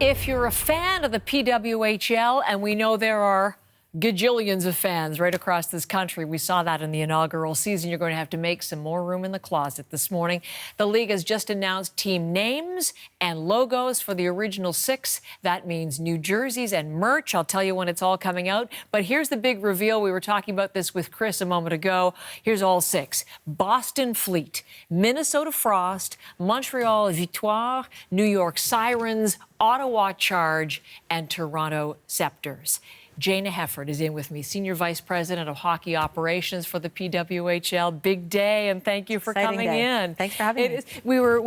If you're a fan of the PWHL, and we know there are gajillions of fans right across this country. We saw that in the inaugural season. You're going to have to make some more room in the closet this morning. The league has just announced team names and logos for the original six. That means new jerseys and merch. I'll tell you when it's all coming out. But here's the big reveal. We were talking about this with Chris a moment ago. Here's all six. Boston Fleet, Minnesota Frost, Montreal Victoire, New York Sirens, Ottawa Charge, and Toronto Sceptres. Jana Hefford is in with me, Senior Vice President of Hockey Operations for the PWHL. Big day, and thank you for coming in. Thanks for having me. We were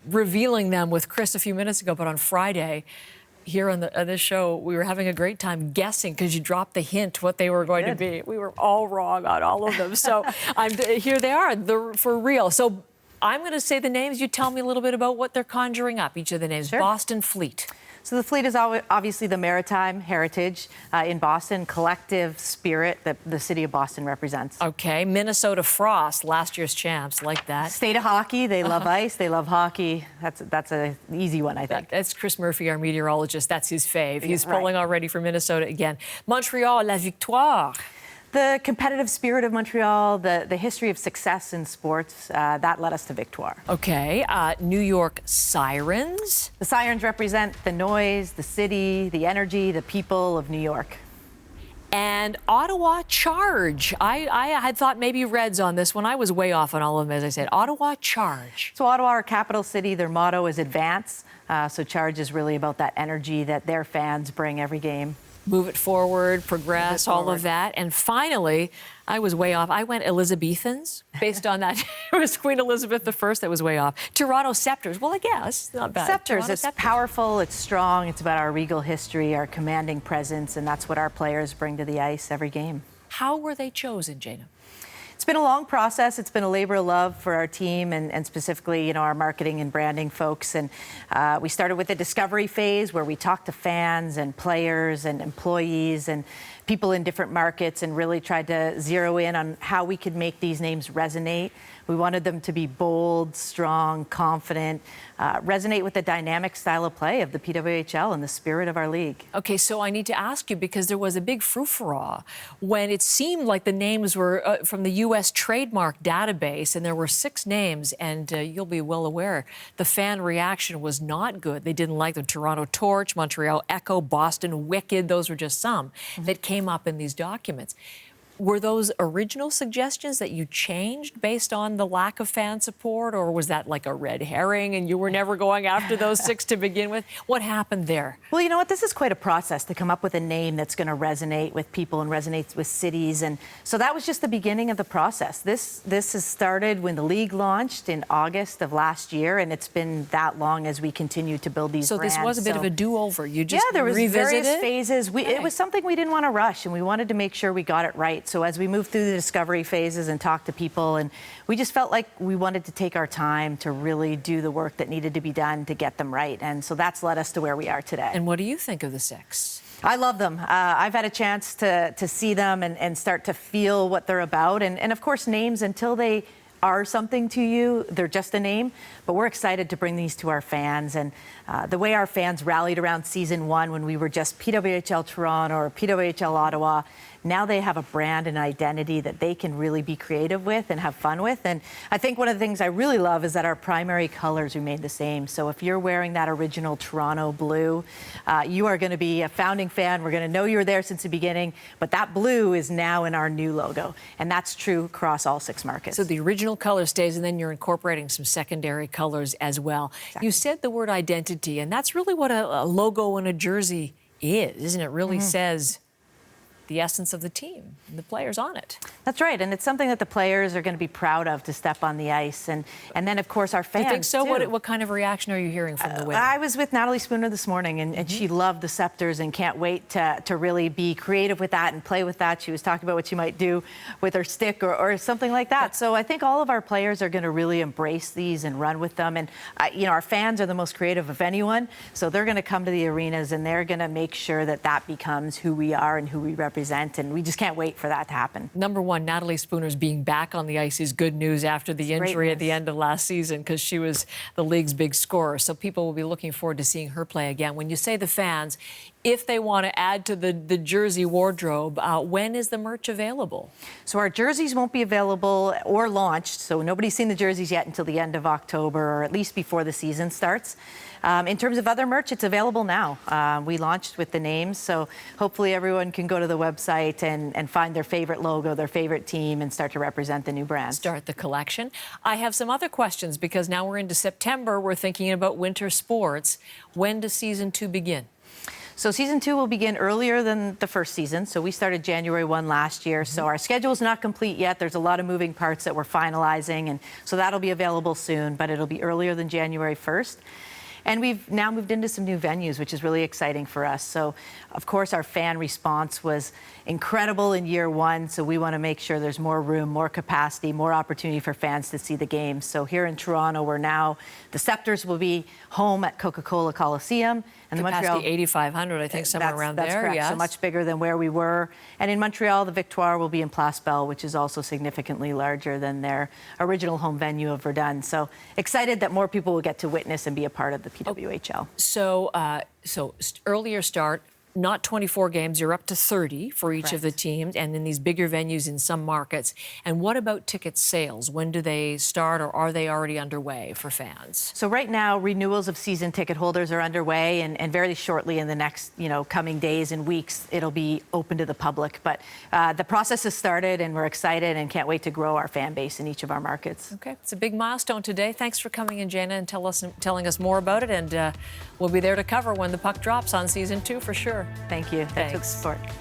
revealing them with Chris a few minutes ago, but on Friday, here on this show, we were having a great time guessing because you dropped the hint what they were going to be. We were all wrong on all of them. So here they are, for real. So I'm going to say the names. You tell me a little bit about what they're conjuring up, each of the names. Sure. Boston Fleet. So the Fleet is obviously the maritime heritage in Boston, collective spirit that the city of Boston represents. Okay. Minnesota Frost, last year's champs, like that. State of hockey. They love ice. They love hockey. That's an easy one, I think. That's Chris Murphy, our meteorologist. That's his fave. He's pulling already for Minnesota again. Montreal, La Victoire. The competitive spirit of Montreal, the history of success in sports, that led us to Victoire. Okay. New York Sirens. The Sirens represent the noise, the city, the energy, the people of New York. And Ottawa Charge. I had thought maybe Reds on this one. I was way off on all of them, as I said. Ottawa Charge. So Ottawa, our capital city, their motto is advance. So Charge is really about that energy that their fans bring every game. Move it forward, progress, all of that. And finally, I was way off. I went Elizabethans based on that. It was Queen Elizabeth I that was way off. Toronto Sceptres. Well, I guess not bad. Sceptres, it's powerful, it's strong, it's about our regal history, our commanding presence, and that's what our players bring to the ice every game. How were they chosen, Jana? It's been a long process. It's been a labor of love for our team and specifically, our marketing and branding folks. And we started with the discovery phase where we talked to fans and players and employees and people in different markets and really tried to zero in on how we could make these names resonate. We wanted them to be bold, strong, confident, resonate with the dynamic style of play of the PWHL and the spirit of our league. Okay, so I need to ask you, because there was a big frou-frou when it seemed like the names were from the U.S. trademark database, and there were six names, and you'll be well aware, the fan reaction was not good. They didn't like them. Toronto Torch, Montreal Echo, Boston Wicked, those were just some that came up in these documents. Were those original suggestions that you changed based on the lack of fan support, or was that like a red herring and you were never going after those six to begin with? What happened there? Well, you know what? This is quite a process to come up with a name that's going to resonate with people and resonate with cities. And so that was just the beginning of the process. This has started when the league launched in August of last year, and it's been that long as we continue to build these brands. So this was a bit of a do-over. You just there was revisited various phases. It was something we didn't want to rush, and we wanted to make sure we got it right. So as we moved through the discovery phases and talked to people, and we just felt like we wanted to take our time to really do the work that needed to be done to get them right. And so that's led us to where we are today. And what do you think of the six? I love them. I've had a chance to see them and start to feel what they're about. And of course, names, until they are something to you, they're just a name. But we're excited to bring these to our fans. And the way our fans rallied around season one when we were just PWHL Toronto or PWHL Ottawa, now they have a brand and identity that they can really be creative with and have fun with. And I think one of the things I really love is that our primary colors remain the same. So if you're wearing that original Toronto blue, you are going to be a founding fan. We're going to know you were there since the beginning. But that blue is now in our new logo. And that's true across all six markets. So the original color stays, and then you're incorporating some secondary colors as well. Exactly. You said the word identity, and that's really what a logo and a jersey is, isn't it? It really says the essence of the team and the players on it. That's right, and it's something that the players are going to be proud of to step on the ice, and then of course our fans. Do you think so? Too. What kind of reaction are you hearing from the women? I was with Natalie Spooner this morning, and she loved the Sceptres and can't wait to really be creative with that and play with that. She was talking about what she might do with her stick or something like that. So I think all of our players are going to really embrace these and run with them. And our fans are the most creative of anyone, so they're going to come to the arenas and they're going to make sure that that becomes who we are and who we represent. represent, and we just can't wait for that to happen. Number one, Natalie Spooner's being back on the ice is good news after the injury at the end of last season, because she was the league's big scorer. So people will be looking forward to seeing her play again. When you say the fans, if they want to add to the jersey wardrobe, when is the merch available? So our jerseys won't be available or launched, so nobody's seen the jerseys yet until the end of October, or at least before the season starts. In terms of other merch, it's available now. We launched with the names, so hopefully everyone can go to the website and find their favorite logo, their favorite team, and start to represent the new brand. Start the collection. I have some other questions, because now we're into September. We're thinking about winter sports. When does season 2 begin? So season 2 will begin earlier than the first season. So we started January 1 last year. So our schedule is not complete yet. There's a lot of moving parts that we're finalizing. And so that'll be available soon, but it'll be earlier than January 1st. And we've now moved into some new venues, which is really exciting for us. So, of course, our fan response was incredible in year 1. So we want to make sure there's more room, more capacity, more opportunity for fans to see the games. So here in Toronto, the Sceptres will be home at Coca-Cola Coliseum. And Capacity the Montreal, 8,500, I think, somewhere around that's there. Correct. Yes. So much bigger than where we were. And in Montreal, the Victoire will be in Place Belle, which is also significantly larger than their original home venue of Verdun. So excited that more people will get to witness and be a part of the PWHL. So, earlier start. Not 24 games, you're up to 30 for each of the teams, and in these bigger venues in some markets. And what about ticket sales? When do they start, or are they already underway for fans? So right now, renewals of season ticket holders are underway, and very shortly in the next coming days and weeks, it'll be open to the public. But the process has started, and we're excited and can't wait to grow our fan base in each of our markets. Okay, it's a big milestone today. Thanks for coming in, Jana, and telling us more about it. And we'll be there to cover when the puck drops on season 2 for sure. Thank you. Thanks for the support.